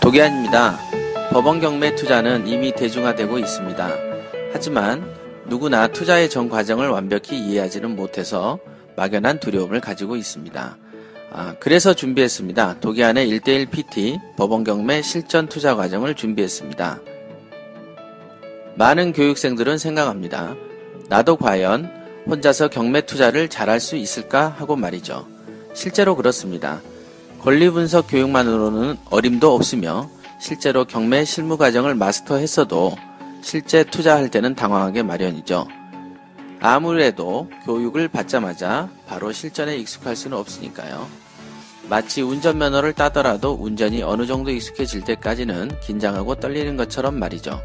도기안입니다. 법원 경매 투자는 이미 대중화되고 있습니다. 하지만 누구나 투자의 전 과정을 완벽히 이해하지는 못해서 막연한 두려움을 가지고 있습니다. 그래서 준비했습니다. 도기안의 1:1 PT 법원 경매 실전 투자 과정을 준비했습니다. 많은 교육생들은 생각합니다. 나도 과연 혼자서 경매 투자를 잘할 수 있을까 하고 말이죠. 실제로 그렇습니다. 권리분석 교육만으로는 어림도 없으며 실제로 경매 실무 과정을 마스터했어도 실제 투자할 때는 당황하게 마련이죠. 아무래도 교육을 받자마자 바로 실전에 익숙할 수는 없으니까요. 마치 운전면허를 따더라도 운전이 어느 정도 익숙해질 때까지는 긴장하고 떨리는 것처럼 말이죠.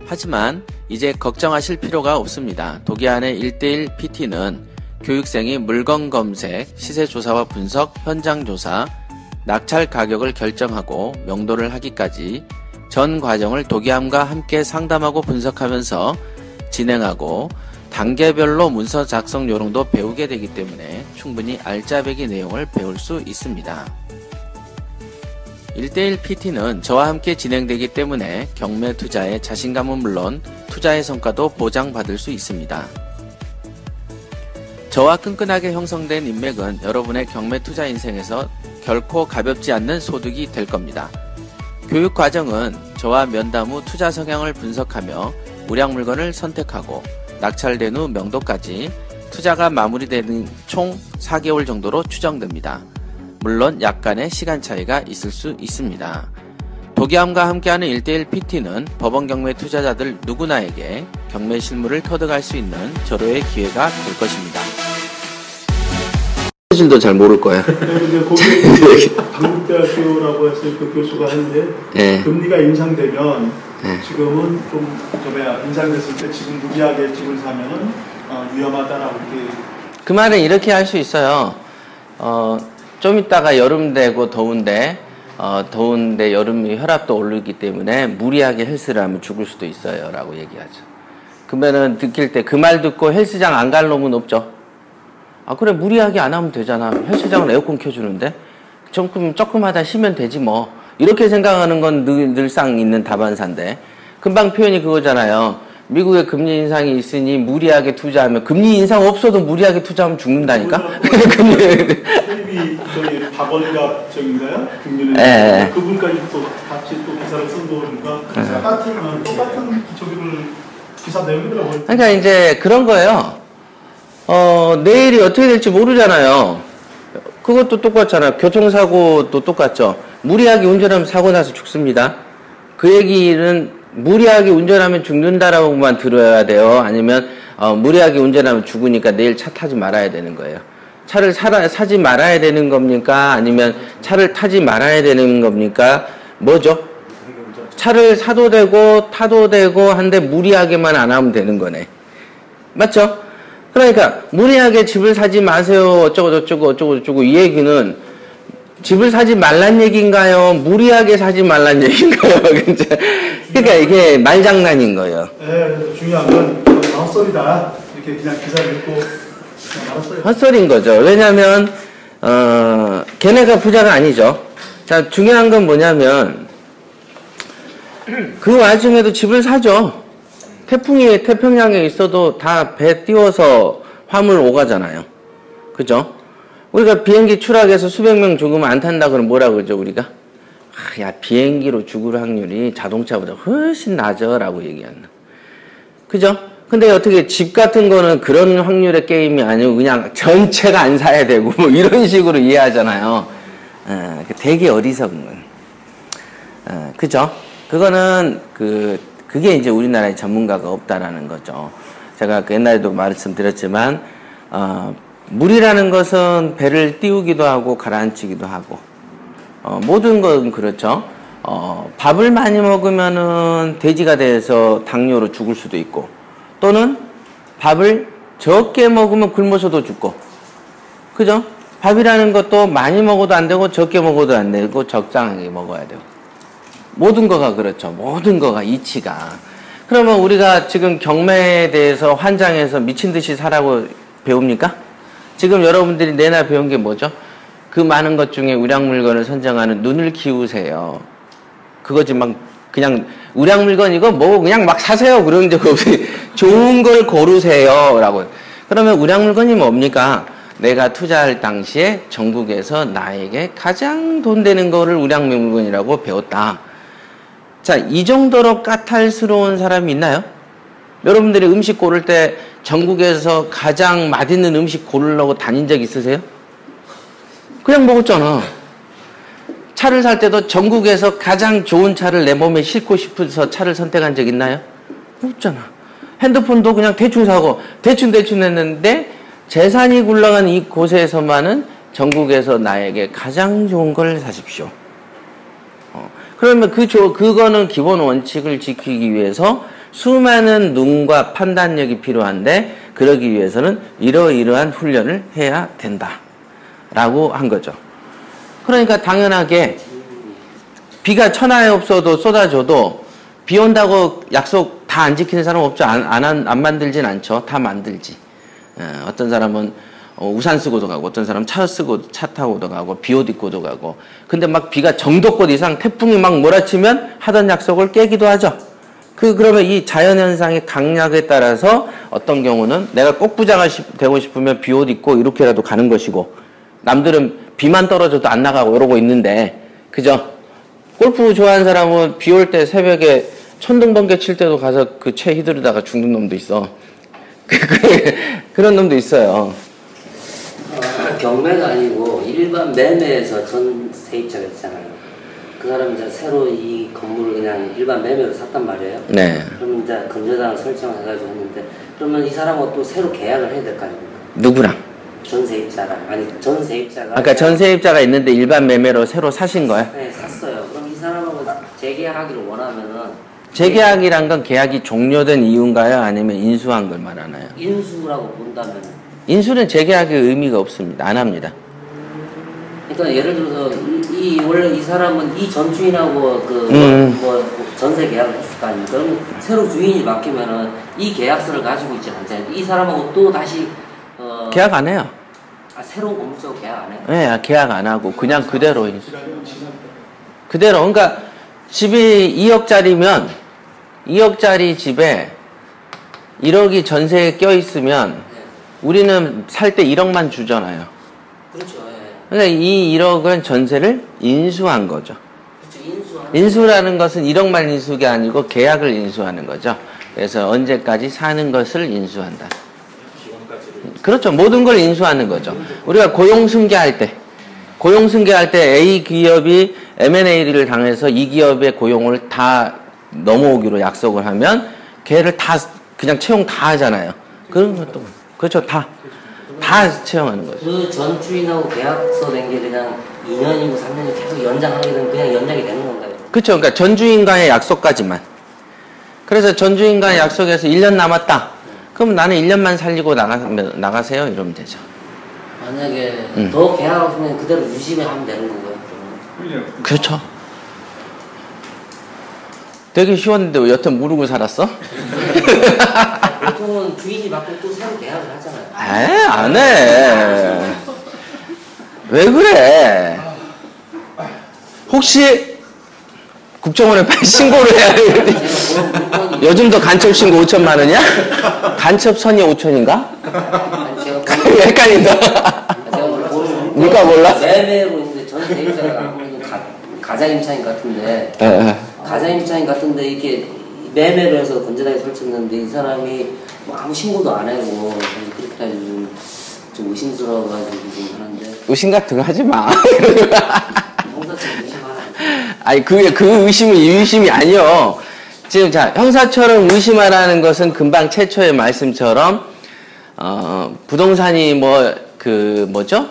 하지만 이제 걱정하실 필요가 없습니다. 도기안의 1:1 PT는 교육생이 물건 검색, 시세 조사와 분석, 현장 조사, 낙찰 가격을 결정하고 명도를 하기까지 전 과정을 도기안과 함께 상담하고 분석하면서 진행하고 단계별로 문서 작성 요령도 배우게 되기 때문에 충분히 알짜배기 내용을 배울 수 있습니다. 1:1 PT는 저와 함께 진행되기 때문에 경매 투자의 자신감은 물론 투자의 성과도 보장받을 수 있습니다. 저와 끈끈하게 형성된 인맥은 여러분의 경매 투자 인생에서 결코 가볍지 않는 소득이 될 겁니다. 교육 과정은 저와 면담 후 투자 성향을 분석하며 우량 물건을 선택하고 낙찰된 후 명도까지 투자가 마무리되는 총 4개월 정도로 추정됩니다. 물론 약간의 시간 차이가 있을 수 있습니다. 도기안과 함께하는 1:1 PT는 법원 경매 투자자들 누구나에게 경매 실무를 터득할 수 있는 절호의 기회가 될 것입니다. 사실도 잘 모를 거야. 근데 거기 강북대학교라고 해서 그 교수가 했는데 네. 금리가 인상되면 네. 지금은 좀 인상됐을 때 지금 무리하게 집을 사면은 위험하다라고 이렇게. 그 말은 이렇게 할 수 있어요. 좀 있다가 여름 되고 더운데 여름이 혈압도 오르기 때문에 무리하게 헬스를 하면 죽을 수도 있어요 라고 얘기하죠. 그러면은 느낄 때 그 말 듣고 헬스장 안 갈 놈은 없죠. 그래 무리하게 안 하면 되잖아. 헬스장은 에어컨 켜주는데 조금 하다 쉬면 되지 뭐. 이렇게 생각하는 건 늘상 있는 다반사인데 금방 표현이 그거잖아요. 미국에 금리 인상이 있으니 무리하게 투자하면 금리 인상 없어도 무리하게 투자하면 죽는다니까. 텔레비 저기 박원갑 저긴가요? 금리는 그분까지 또 같이 또 기사를 쓴 거니까 똑같은 저기를 기사 내용이더라고요. 그러니까 이제 그런 거예요. 내일이 어떻게 될지 모르잖아요. 그것도 똑같잖아요. 교통사고도 똑같죠. 무리하게 운전하면 사고 나서 죽습니다. 그 얘기는 무리하게 운전하면 죽는다라고만 들어야 돼요. 아니면 무리하게 운전하면 죽으니까 내일 차 타지 말아야 되는 거예요. 차를 사지 말아야 되는 겁니까? 아니면 차를 타지 말아야 되는 겁니까? 뭐죠? 차를 사도 되고 타도 되고 한데 무리하게만 안 하면 되는 거네. 맞죠? 그러니까 무리하게 집을 사지 마세요. 어쩌고 이 얘기는 집을 사지 말란 얘기인가요? 무리하게 사지 말란 얘기인가요? 그러니까 이게 말장난인 거예요. 네, 중요한 건 헛소리다. 이렇게 그냥 기사를 읽고 알았어요. 헛소리인 거죠. 왜냐하면 걔네가 부자가 아니죠. 자, 중요한 건 뭐냐면 그 와중에도 집을 사죠. 태풍이 태평양에 있어도 다 배 띄워서 화물 오가잖아요. 그죠? 우리가 비행기 추락해서 수백 명 죽으면 안 탄다 그러면 뭐라 그러죠, 우리가? 야, 비행기로 죽을 확률이 자동차보다 훨씬 낮아라고 얘기한다. 그죠? 근데 어떻게 집 같은 거는 그런 확률의 게임이 아니고 그냥 전체가 안 사야 되고 뭐 이런 식으로 이해하잖아요. 되게 어리석은 건. 그죠? 그거는 그게 이제 우리나라에 전문가가 없다라는 거죠. 제가 옛날에도 말씀드렸지만, 물이라는 것은 배를 띄우기도 하고 가라앉히기도 하고, 모든 건 그렇죠. 밥을 많이 먹으면은 돼지가 돼서 당뇨로 죽을 수도 있고, 또는 밥을 적게 먹으면 굶어서도 죽고, 그죠? 밥이라는 것도 많이 먹어도 안 되고, 적게 먹어도 안 되고, 적당하게 먹어야 되고. 모든 거가 그렇죠. 모든 거가 이치가. 그러면 우리가 지금 경매에 대해서 환장해서 미친 듯이 사라고 배웁니까? 지금 여러분들이 내나 배운 게 뭐죠? 그 많은 것 중에 우량 물건을 선정하는 눈을 키우세요. 그거지 막 그냥 우량 물건이고 뭐 그냥 막 사세요 그런 적 없이 좋은 걸 고르세요라고. 그러면 우량 물건이 뭡니까? 내가 투자할 당시에 전국에서 나에게 가장 돈 되는 거를 우량 물건이라고 배웠다. 자, 이 정도로 까탈스러운 사람이 있나요? 여러분들이 음식 고를 때 전국에서 가장 맛있는 음식 고르려고 다닌 적 있으세요? 그냥 먹었잖아. 차를 살 때도 전국에서 가장 좋은 차를 내 몸에 싣고 싶어서 차를 선택한 적 있나요? 없잖아. 핸드폰도 그냥 대충 사고 대충 했는데 재산이 굴러간 이 곳에서만은 전국에서 나에게 가장 좋은 걸 사십시오. 그러면 그거는 기본 원칙을 지키기 위해서 수많은 눈과 판단력이 필요한데 그러기 위해서는 이러이러한 훈련을 해야 된다. 라고 한 거죠. 그러니까 당연하게 비가 천하에 없어도 쏟아져도 비 온다고 약속 다 안 지키는 사람 없죠. 안 만들진 않죠. 다 만들지. 어떤 사람은 우산 쓰고도 가고 어떤 사람은 차 타고도 가고 비옷 입고도 가고. 근데 막 비가 정도껏 이상 태풍이 막 몰아치면 하던 약속을 깨기도 하죠. 그러면 이 자연현상의 강약에 따라서 어떤 경우는 내가 꼭 부자가 되고 싶으면 비옷 입고 이렇게라도 가는 것이고 남들은 비만 떨어져도 안 나가고 이러고 있는데 그죠? 골프 좋아하는 사람은 비 올 때 새벽에 천둥번개 칠 때도 가서 그 채 휘두르다가 죽는 놈도 있어. 그런 놈도 있어요. 경매가 아니고 일반 매매에서 전 세입자가 있잖아요. 그 사람이 이제 새로 이 건물을 그냥 일반 매매로 샀단 말이에요. 네. 그럼 이제 건조장을 설정을 해가지고 했는데 그러면 이 사람은 또 새로 계약을 해야 될 거 아닙니까? 누구랑? 전 세입자랑. 아니 전 세입자가. 아까 전 세입자가 있는데 일반 매매로 새로 사신 거예요? 네, 샀어요. 그럼 이 사람하고 재계약하기를 원하면은 재계약이란 건 계약이 종료된 이유인가요? 아니면 인수한 걸 말하나요? 인수라고 본다면. 인수는 재계약의 의미가 없습니다. 안 합니다. 그러니까 예를 들어서 원래 이 사람은 이 전 주인하고 뭐 전세 계약을 했을 거 아닙니까? 그러면 새로 주인이 바뀌면은 이 계약서를 가지고 있지 않잖아요. 이 사람하고 또 다시 계약 안 해요. 새로운 건물주하고 계약 안 해요? 네, 계약 안 하고 그냥 그대로 인수. 그대로. 그러니까 집이 2억짜리면 2억짜리 집에 1억이 전세에 껴 있으면 네. 우리는 살 때 1억만 주잖아요. 그렇죠. 예. 그러니까 이 1억은 전세를 인수한 거죠. 그렇죠. 인수라는 것은 1억만 인수가 아니고 계약을 인수하는 거죠. 그래서 언제까지 사는 것을 인수한다. 그렇죠. 모든 걸 인수하는 거죠. 우리가 고용승계할 때 A 기업이 M&A를 당해서 이 기업의 고용을 다 넘어오기로 약속을 하면 걔를 다 그냥 채용 다 하잖아요. 그런 것도 그렇죠. 다 채용하는 거죠. 그 전 주인하고 계약서 낸 게 그냥 2년이고 3년이 계속 연장하게 되면 그냥 연장이 되는 건가요? 그렇죠. 그러니까 전 주인과의 약속까지만. 그래서 전 주인과의 약속에서 1년 남았다. 그럼 나는 1년만 살리고 나가세요. 이러면 되죠. 만약에 더 계약하시면 그대로 유지하면 되는 거고요. 그렇죠. 되게 쉬웠는데 왜 여튼 모르고 살았어? 보통은 주인이 바뀌고 또 새로 계약을 하잖아요. 안 해. 왜 그래? 혹시 국정원에 빨리 신고를 해야 되는데 요즘도 간첩 신고 5천만 원이야? 간첩 선이 5천인가? 헷갈린다. 누가 몰라? 매매로 있는데 전 세입자가 가자임차인 같은데 가자임차인 같은데 이렇게 매매로 해서 건전하게 설쳤는데 이 사람이 뭐 아무 신고도 안 하고 그렇게 해가지고 좀 의심스러워가지고 좀 하는데 의심 같은 거 하지 마. 형사처럼 의심하라. 아니 그 의심은 이 의심이 아니요. 지금 자 형사처럼 의심하라는 것은 금방 최초의 말씀처럼 부동산이 뭐죠?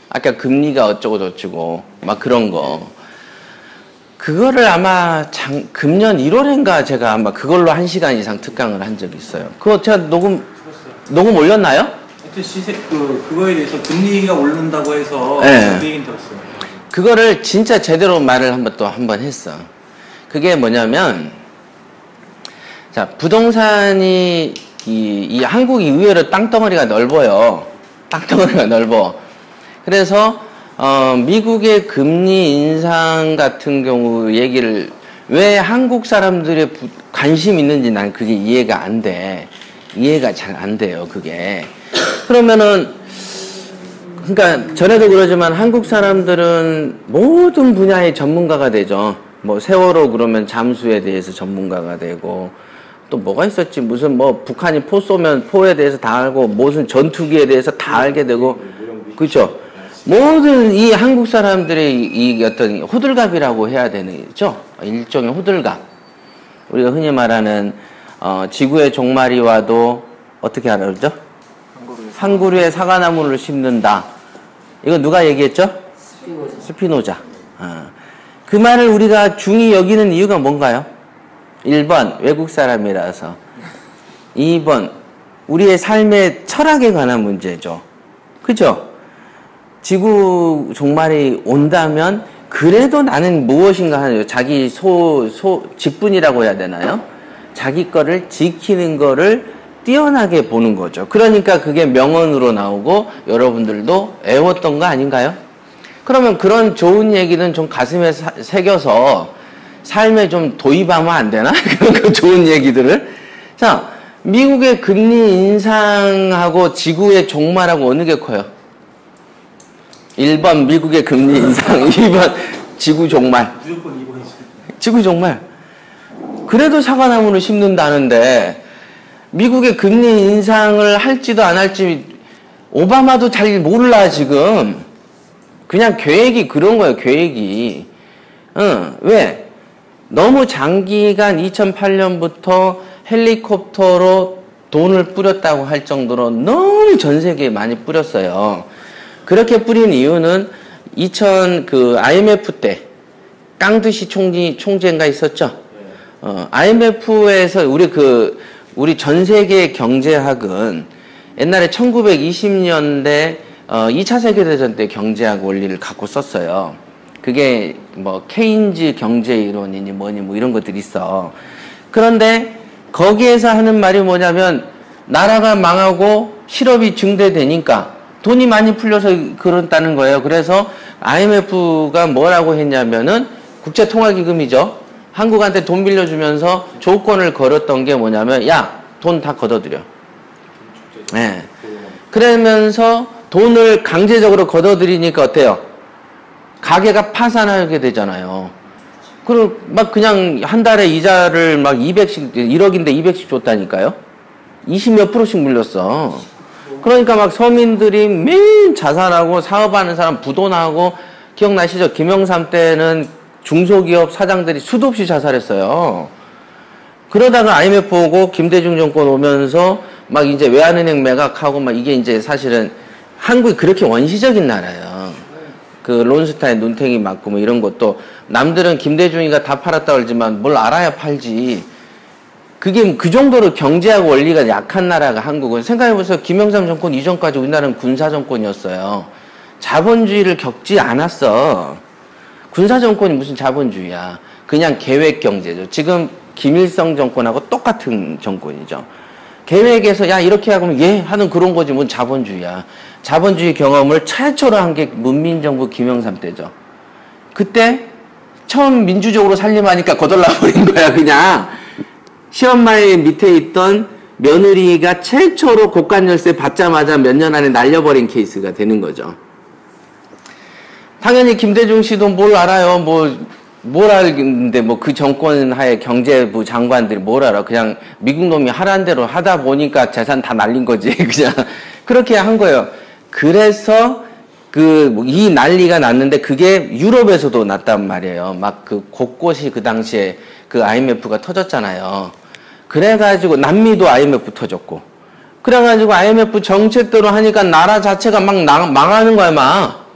아까 금리가 어쩌고 저쩌고 막 그런 거. 그거를 아마 금년 1월인가 제가 아마 그걸로 1시간 이상 특강을 한 적이 있어요. 그거 제가 녹음 올렸나요? 하여튼 그거에 대해서 금리가 오른다고 해서 네. 그 얘기는 들었어요. 그거를 진짜 제대로 말을 한번 했어. 그게 뭐냐면 자 부동산이 이 한국이 의외로 땅덩어리가 넓어요. 땅덩어리가 넓어. 그래서 미국의 금리 인상 같은 경우 얘기를 왜 한국 사람들의 관심 있는지 난 그게 이해가 안 돼. 이해가 잘 안 돼요, 그게. 그러면은, 그러니까 전에도 그러지만 한국 사람들은 모든 분야의 전문가가 되죠. 뭐 세월호 그러면 잠수에 대해서 전문가가 되고, 또 뭐가 있었지? 무슨 뭐 북한이 포 쏘면 포에 대해서 다 알고, 무슨 전투기에 대해서 다 알게 되고, 그렇죠? 모든 이 한국 사람들의 이 어떤 호들갑이라고 해야 되죠? 일종의 호들갑. 우리가 흔히 말하는 지구의 종말이 와도 어떻게 하라 그러죠? 한 그루에 사과나무를 심는다. 이거 누가 얘기했죠? 스피노자. 그 말을 우리가 중히 여기는 이유가 뭔가요? 1번 외국 사람이라서, 2번 우리의 삶의 철학에 관한 문제죠. 그죠? 지구 종말이 온다면 그래도 나는 무엇인가 하는, 자기 직분이라고 해야 되나요? 자기 거를 지키는 거를 뛰어나게 보는 거죠. 그러니까 그게 명언으로 나오고 여러분들도 애웠던 거 아닌가요? 그러면 그런 좋은 얘기는 좀 가슴에 새겨서 삶에 좀 도입하면 안 되나? 그 좋은 얘기들을. 자, 미국의 금리 인상하고 지구의 종말하고 어느 게 커요? 1번 미국의 금리 인상, 2번 지구 종말. 무조건 2번이지. 지구 종말. 그래도 사과나무를 심는다는데 미국의 금리 인상을 할지도 안 할지 오바마도 잘 몰라 지금. 그냥 계획이 그런 거예요, 계획이. 왜? 너무 장기간 2008년부터 헬리콥터로 돈을 뿌렸다고 할 정도로 너무 전 세계에 많이 뿌렸어요. 그렇게 뿌린 이유는 IMF 때 깡드시 총재인가 있었죠. IMF에서 우리 전 세계 경제학은 옛날에 1920년대 2차 세계대전 때 경제학 원리를 갖고 썼어요. 그게 뭐 케인즈 경제 이론이니 뭐니 뭐 이런 것들이 있어. 그런데 거기에서 하는 말이 뭐냐면 나라가 망하고 실업이 증대되니까 돈이 많이 풀려서 그렇다는 거예요. 그래서 IMF가 뭐라고 했냐면은 국제통화기금이죠. 한국한테 돈 빌려주면서 조건을 걸었던 게 뭐냐면 야, 돈 다 걷어들여. 네. 그러면서 돈을 강제적으로 걷어들이니까 어때요? 가게가 파산하게 되잖아요. 그리고 막 그냥 한 달에 이자를 막 200씩, 1억인데 200씩 줬다니까요? 20몇 프로씩 물렸어. 그러니까 막 서민들이 매일 자살하고 사업하는 사람 부도나고, 기억나시죠? 김영삼 때는 중소기업 사장들이 수도 없이 자살했어요. 그러다가 IMF 오고 김대중 정권 오면서 막 이제 외환은행 매각하고 막 이게 이제 사실은 한국이 그렇게 원시적인 나라예요. 그 론스타인 눈탱이 맞고 뭐 이런 것도 남들은 김대중이가 다 팔았다 그러지만 뭘 알아야 팔지. 그게 그 정도로 경제하고 원리가 약한 나라가 한국은. 생각해보세요. 김영삼 정권 이전까지 우리나라는 군사정권이었어요. 자본주의를 겪지 않았어. 군사정권이 무슨 자본주의야. 그냥 계획경제죠. 지금 김일성 정권하고 똑같은 정권이죠. 계획에서 야 이렇게 하면 예 하는 그런 거지 뭔 자본주의야. 자본주의 경험을 최초로 한 게 문민정부 김영삼 때죠. 그때 처음 민주적으로 살림하니까 거덜나버린 거야 그냥. 시엄마의 밑에 있던 며느리가 최초로 고관열쇠 받자마자 몇 년 안에 날려버린 케이스가 되는 거죠. 당연히 김대중 씨도 뭘 알아요. 뭘 알겠는데 뭐 그 정권 하에 경제부 장관들이 뭘 알아. 그냥 미국 놈이 하라는 대로 하다 보니까 재산 다 날린 거지. 그냥 그렇게 한 거예요. 그래서 이 난리가 났는데 그게 유럽에서도 났단 말이에요. 막 그 곳곳이 그 당시에 그 IMF가 터졌잖아요. 그래가지고 남미도 IMF 터졌고. 그래가지고 IMF 정책대로 하니까 나라 자체가 막 망하는 거야 막.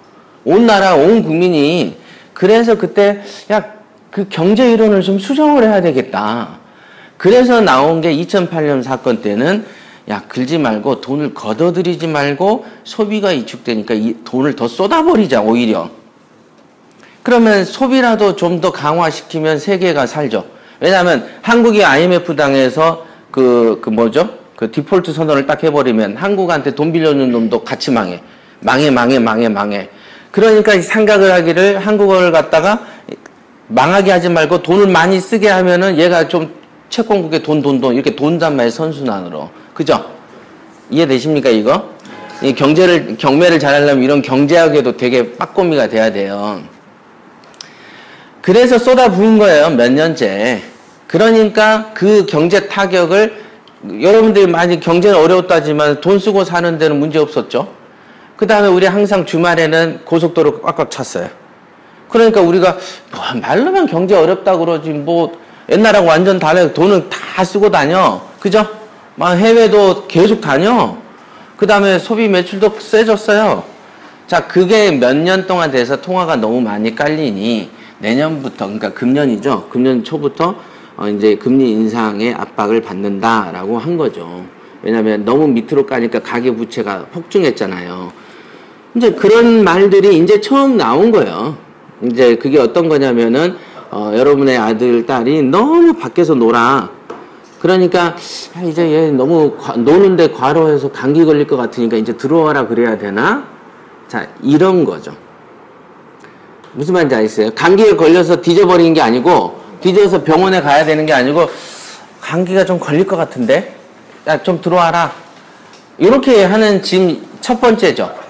온 나라 온 국민이. 그래서 그때 야 그 경제 이론을 좀 수정을 해야 되겠다. 그래서 나온 게 2008년 사건 때는 야 긁지 말고 돈을 걷어들이지 말고 소비가 위축되니까 이 돈을 더 쏟아버리자 오히려. 그러면 소비라도 좀 더 강화시키면 세계가 살죠. 왜냐하면 한국이 IMF 당해서 그 디폴트 선언을 딱 해버리면 한국한테 돈 빌려주는 놈도 같이 망해. 망해. 그러니까 생각을 하기를 한국어를 갖다가 망하게 하지 말고 돈을 많이 쓰게 하면은 얘가 좀 채권국에 돈 이렇게 돈단 말이에요. 선순환으로. 그죠? 이해되십니까 이거? 이 경매를 잘하려면 이런 경제학에도 되게 빠꼬미가 돼야 돼요. 그래서 쏟아부은 거예요. 몇 년째. 그러니까 그 경제 타격을 여러분들이 많이 경제는 어려웠다지만 돈 쓰고 사는 데는 문제 없었죠. 그 다음에 우리 항상 주말에는 고속도로 꽉꽉 찼어요. 그러니까 우리가 뭐 말로만 경제 어렵다고 그러지 뭐 옛날하고 완전 다르게 돈은 다 쓰고 다녀. 그죠? 막 해외도 계속 다녀. 그 다음에 소비 매출도 세졌어요. 자, 그게 몇 년 동안 돼서 통화가 너무 많이 깔리니 내년부터, 그러니까 금년이죠. 금년 초부터 이제 금리 인상의 압박을 받는다라고 한 거죠. 왜냐면 너무 밑으로 까니까 가계부채가 폭증했잖아요. 이제 그런 말들이 이제 처음 나온 거예요. 이제 그게 어떤 거냐면은 여러분의 아들, 딸이 너무 밖에서 놀아. 그러니까 이제 얘 너무 노는데 과로해서 감기 걸릴 것 같으니까 이제 들어와라 그래야 되나? 자, 이런 거죠. 무슨 말인지 아시겠어요? 감기에 걸려서 뒤져버리는 게 아니고 뒤져서 병원에 가야 되는 게 아니고 감기가 좀 걸릴 것 같은데? 야, 좀 들어와라. 이렇게 하는 지금 첫 번째죠.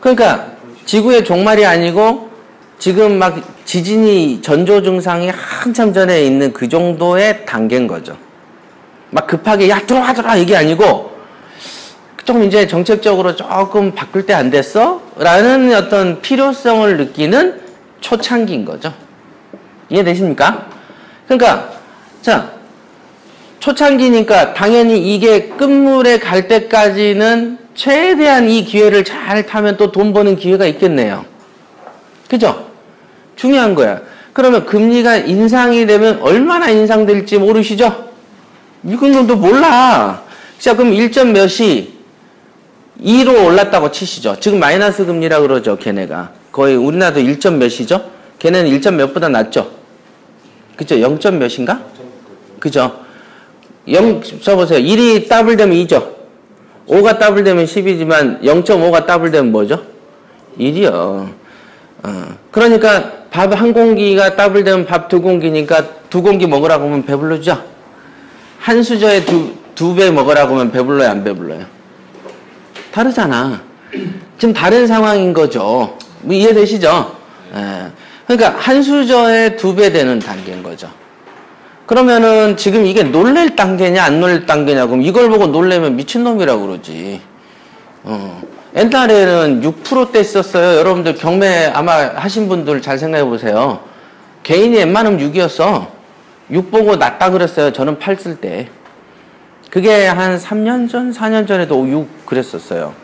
그러니까 지구의 종말이 아니고 지금 막 지진이 전조 증상이 한참 전에 있는 그 정도의 단계인 거죠. 막 급하게 야 들어와 이게 아니고 좀 이제 정책적으로 조금 바꿀 때 안 됐어? 라는 어떤 필요성을 느끼는 초창기인 거죠. 이해되십니까? 그러니까 자 초창기니까 당연히 이게 끝물에 갈 때까지는 최대한 이 기회를 잘 타면 또 돈 버는 기회가 있겠네요. 그죠? 중요한 거야. 그러면 금리가 인상이 되면 얼마나 인상될지 모르시죠? 미국놈도 몰라. 자, 그럼 1점 몇이 2로 올랐다고 치시죠. 지금 마이너스 금리라 그러죠, 걔네가. 거의 우리나라도 1점 몇이죠? 걔네는 1점 몇보다 낮죠? 그죠? 0점 몇인가? 그죠? 써보세요. 1이 더블 되면 2죠? 5가 더블 되면 10이지만 0.5가 더블 되면 뭐죠? 1이요. 그러니까 밥 한 공기가 더블 되면 밥 두 공기니까 두 공기 먹으라고 하면 배불러죠? 한 수저에 두 배 먹으라고 하면 배불러요, 안 배불러요? 다르잖아. 지금 다른 상황인 거죠. 뭐 이해되시죠? 그러니까 한 수저에 2배 되는 단계인 거죠. 그러면은 지금 이게 놀랄 단계냐 안 놀랄 단계냐 그럼 이걸 보고 놀래면 미친놈이라고 그러지. 옛날에는 6%대 있었어요. 여러분들 경매 아마 하신 분들 잘 생각해 보세요. 개인이 웬만하면 6이었어. 6 보고 낮다 그랬어요. 저는 8 쓸 때. 그게 한 3년 전, 4년 전에도 6 그랬었어요.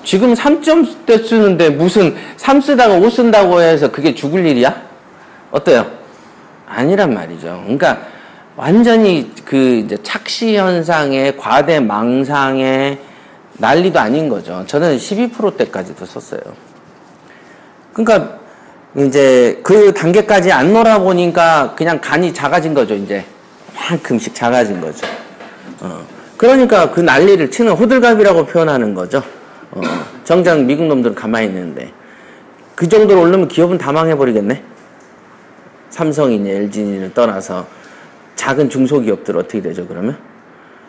지금 3점대 쓰는데 무슨 3 쓰다가 5 쓴다고 해서 그게 죽을 일이야? 어때요? 아니란 말이죠. 그러니까 완전히 그 이제 착시 현상의 과대 망상의 난리도 아닌 거죠. 저는 12%대까지도 썼어요. 그러니까 이제 그 단계까지 안 놀아보니까 그냥 간이 작아진 거죠. 이제 만큼씩 작아진 거죠. 그러니까 그 난리를 치는 호들갑이라고 표현하는 거죠. 정작 미국 놈들은 가만히 있는데 그 정도로 오르면 기업은 다 망해버리겠네. 삼성이니 LG니를 떠나서 작은 중소기업들 어떻게 되죠 그러면?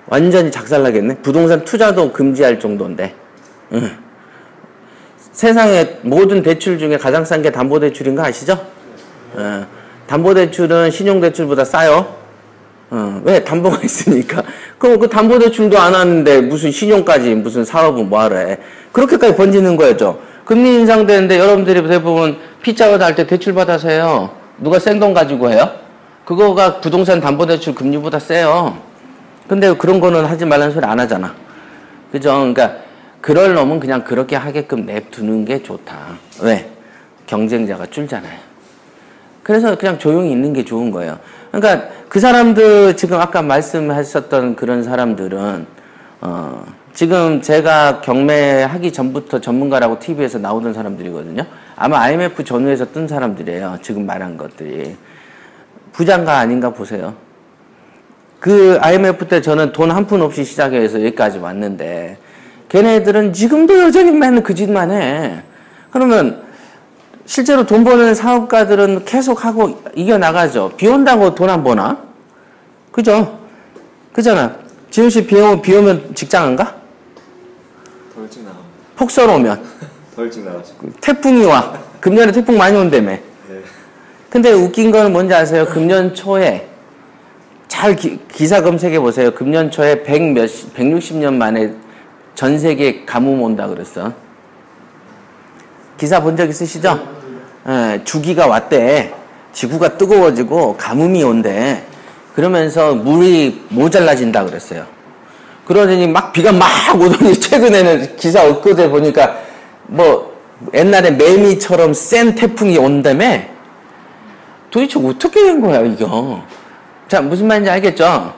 완전히 작살나겠네. 부동산 투자도 금지할 정도인데. 세상에 모든 대출 중에 가장 싼 게 담보대출인 거 아시죠? 담보대출은 신용대출보다 싸요. 왜? 담보가 있으니까. 그럼 그 담보대출도 안 하는데 무슨 신용까지 무슨 사업은 뭐하러 해. 그렇게까지 번지는 거였죠. 금리 인상되는데 여러분들이 대부분 피자가 날 때 대출 받아서 해요. 누가 생돈 가지고 해요? 그거가 부동산 담보대출 금리보다 세요. 근데 그런 거는 하지 말라는 소리 안 하잖아. 그죠? 그러니까 그럴 놈은 그냥 그렇게 하게끔 냅두는 게 좋다. 왜? 경쟁자가 줄잖아요. 그래서 그냥 조용히 있는 게 좋은 거예요. 그러니까 그 사람들 지금 아까 말씀하셨던 그런 사람들은 지금 제가 경매하기 전부터 전문가라고 TV에서 나오던 사람들이거든요. 아마 IMF 전후에서 뜬 사람들이에요. 지금 말한 것들이. 부장가 아닌가 보세요. 그 IMF 때 저는 돈 한 푼 없이 시작해서 여기까지 왔는데 걔네들은 지금도 여전히 맨날 그 짓만 해. 그러면 실제로 돈 버는 사업가들은 계속 하고 이겨나가죠. 비 온다고 돈 안 버나? 그죠? 그잖아. 지훈 씨 비 오면 직장 안 가? 더 일찍 나갑니다. 폭설 오면. 더 일찍 나가죠. 태풍이 와. 금년에 태풍 많이 온다며. 네. 근데 웃긴 거는 뭔지 아세요? 금년 초에 잘 기사 검색해 보세요. 금년 초에 160년 만에 전 세계 가뭄 온다 그랬어. 기사 본 적 있으시죠? 예, 주기가 왔대. 지구가 뜨거워지고 가뭄이 온대. 그러면서 물이 모자라진다 그랬어요. 그러더니 막 비가 막 오더니 최근에는 기사 엊그제 보니까 뭐 옛날에 매미처럼 센 태풍이 온다며. 도대체 어떻게 된 거야 이거. 자, 무슨 말인지 알겠죠?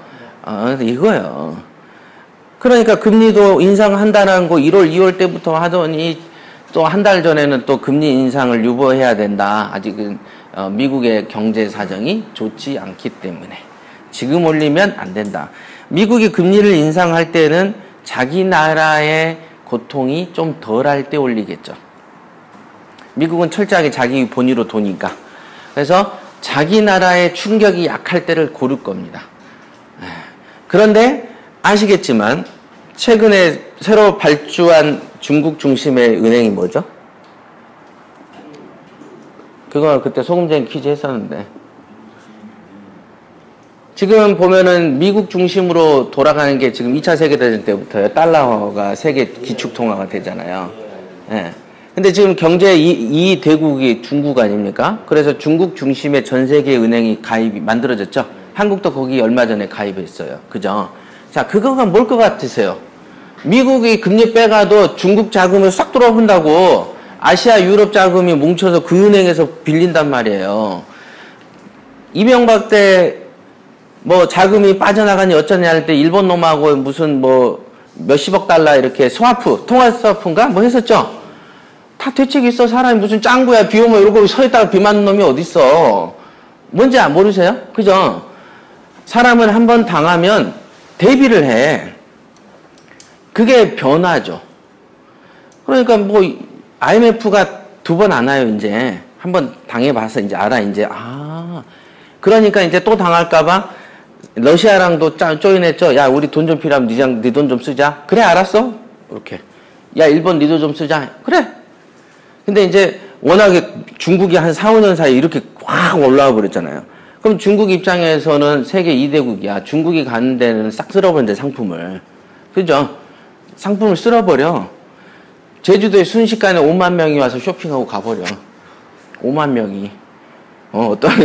이거요. 그러니까 금리도 인상한다는 거 1월, 2월 때부터 하더니 또 한 달 전에는 또 금리 인상을 유보해야 된다. 아직은 미국의 경제 사정이 좋지 않기 때문에 지금 올리면 안 된다. 미국이 금리를 인상할 때는 자기 나라의 고통이 좀 덜할 때 올리겠죠. 미국은 철저하게 자기 본위로 도니까. 그래서 자기 나라의 충격이 약할 때를 고를 겁니다. 그런데 아시겠지만 최근에 새로 발주한 중국 중심의 은행이 뭐죠? 그거 그때 소금쟁이 퀴즈 했었는데 지금 보면은 미국 중심으로 돌아가는 게 지금 2차 세계대전 때부터요. 달러가 세계 기축통화가 되잖아요. 예. 근데 지금 경제 이 대국이 중국 아닙니까? 그래서 중국 중심의 전 세계 은행이 가입이 만들어졌죠. 한국도 거기 얼마 전에 가입했어요. 그죠? 자, 그거가 뭘 것 같으세요? 미국이 금리 빼가도 중국 자금을 싹 돌아본다고 아시아 유럽 자금이 뭉쳐서 그 은행에서 빌린단 말이에요. 이명박 때 뭐 자금이 빠져나가니 어쩌냐 할 때 일본 놈하고 무슨 뭐 몇십억 달러 이렇게 스와프, 통화 스와프인가? 뭐 했었죠? 다 대책이 있어. 사람이 무슨 짱구야. 비 오면 이러고 서 있다가 비 맞는 놈이 어딨어. 뭔지 모르세요? 그죠? 사람은 한번 당하면 대비를 해. 그게 변화죠. 그러니까 뭐 IMF가 2번 안 와요. 이제 한번 당해봐서 이제 알아. 이제 그러니까 이제 또 당할까봐 러시아랑도 조인했죠. 야, 우리 돈 좀 필요하면 네 돈 좀 쓰자. 그래, 알았어. 이렇게. 야, 일본 네 돈 좀 쓰자. 그래. 근데 이제 워낙에 중국이 한 4, 5년 사이에 이렇게 확 올라와 버렸잖아요. 그럼 중국 입장에서는 세계 2대국이야. 중국이 가는 데는 싹 쓸어버린대, 상품을. 그죠? 상품을 쓸어버려. 제주도에 순식간에 5만 명이 와서 쇼핑하고 가버려. 5만 명이.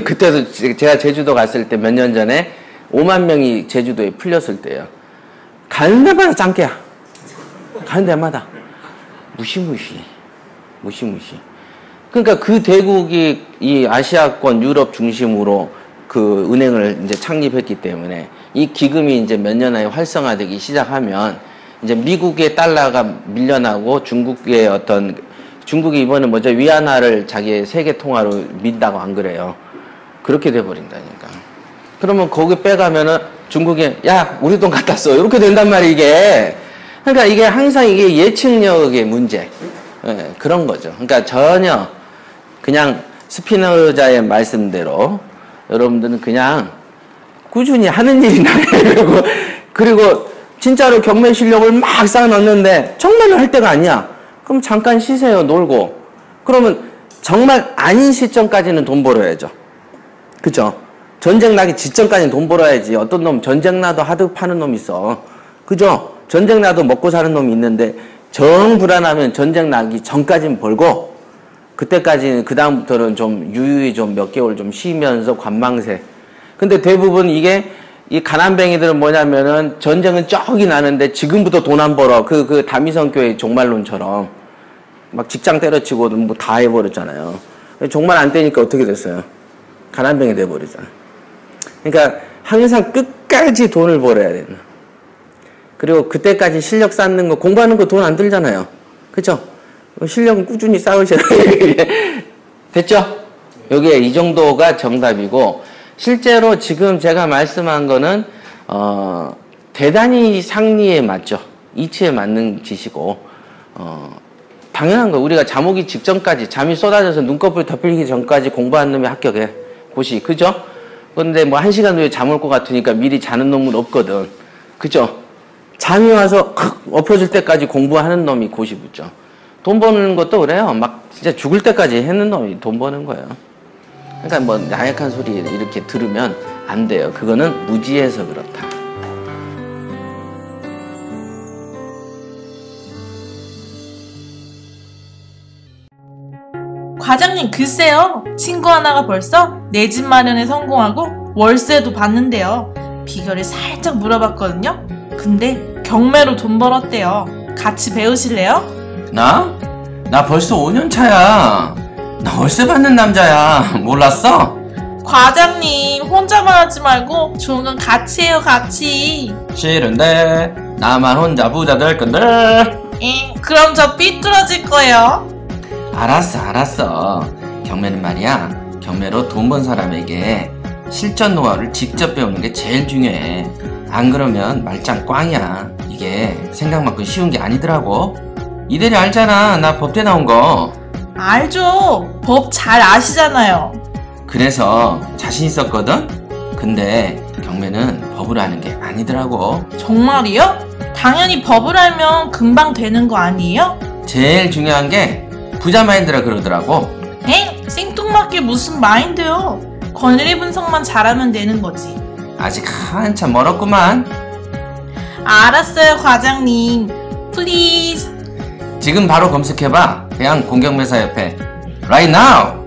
그때도 제가 제주도 갔을 때 몇 년 전에 5만 명이 제주도에 풀렸을 때예요. 가는 데마다 짱깨야. 가는 데마다. 무시무시. 그러니까 그 대국이 이 아시아권 유럽 중심으로 그 은행을 이제 창립했기 때문에 이 기금이 이제 몇 년 안에 활성화되기 시작하면 이제 미국의 달러가 밀려나고 중국의 중국이 이번에 먼저 위안화를 자기의 세계 통화로 민다고 안 그래요. 그렇게 돼버린다니까. 그러면 거기 빼가면은 중국이 야, 우리 돈 갖다 써. 이렇게 된단 말이야, 이게. 그러니까 이게 항상 이게 예측력의 문제. 예, 그런 거죠. 그러니까 전혀 그냥 스피노자의 말씀대로 여러분들은 그냥 꾸준히 하는 일이나 그리고 진짜로 경매 실력을 막 쌓아놨는데 정말로 할 때가 아니야. 그럼 잠깐 쉬세요. 놀고. 그러면 정말 아닌 시점까지는 돈 벌어야죠. 그죠? 전쟁 나기 직전까지는 돈 벌어야지. 어떤 놈 전쟁 나도 하드 파는 놈 있어. 그죠? 전쟁 나도 먹고 사는 놈이 있는데 정 불안하면 전쟁 나기 전까지는 벌고 그때까지는 그다음부터는 좀 유유히 좀 몇 개월 좀 쉬면서 관망세. 근데 대부분 이게 이 가난뱅이들은 뭐냐면은 전쟁은 저기 나는데 지금부터 돈 안 벌어. 그 다미성 교회 종말론처럼 막 직장 때려치고 뭐 다 해버렸잖아요. 종말 안 떼니까 어떻게 됐어요? 가난뱅이 돼버리잖아. 그러니까 항상 끝까지 돈을 벌어야 되는. 그리고 그때까지 실력 쌓는 거, 공부하는 거 돈 안 들잖아요. 그쵸? 실력은 꾸준히 쌓으셔야 돼요. 됐죠? 여기에 이 정도가 정답이고, 실제로 지금 제가 말씀한 거는, 대단히 상리에 맞죠. 이치에 맞는 짓이고, 당연한 거야. 우리가 잠 오기 직전까지, 잠이 쏟아져서 눈꺼풀 덮이기 전까지 공부한 놈이 합격해. 고시. 그죠? 근데 뭐 1시간 후에 잠 올 것 같으니까 미리 자는 놈은 없거든. 그죠? 잠이 와서 엎어질 때까지 공부하는 놈이 고시 붙죠. 돈 버는 것도 그래요. 막 진짜 죽을 때까지 했는 놈이 돈 버는 거예요. 그러니까 뭐 나약한 소리 이렇게 들으면 안 돼요. 그거는 무지해서 그렇다. 과장님, 글쎄요. 친구 하나가 벌써 내 집 마련에 성공하고 월세도 받는데요. 비결을 살짝 물어봤거든요. 근데 경매로 돈 벌었대요. 같이 배우실래요? 나? 나 벌써 5년 차야. 나 월세 받는 남자야. 몰랐어? 과장님, 혼자만 하지 말고 좋은 건 같이 해요, 같이. 싫은데 나만 혼자 부자 될 건데. 그럼 저 삐뚤어질 거예요. 알았어. 경매는 말이야. 경매로 돈 번 사람에게 실전 노하우를 직접 배우는 게 제일 중요해. 안 그러면 말짱 꽝이야. 이게 생각만큼 쉬운 게 아니더라고. 이대리 알잖아. 나 법대 나온 거. 알죠. 법 잘 아시잖아요. 그래서 자신 있었거든? 근데 경매는 법으로 하는 게 아니더라고. 정말이요? 당연히 법을 알면 금방 되는 거 아니에요? 제일 중요한 게 부자 마인드라 그러더라고. 생뚱맞게 무슨 마인드요? 권리 분석만 잘하면 되는 거지. 아직 한참 멀었구만. 알았어요, 과장님. 플리즈. 지금 바로 검색해봐. 대한공경매사협회. Right now!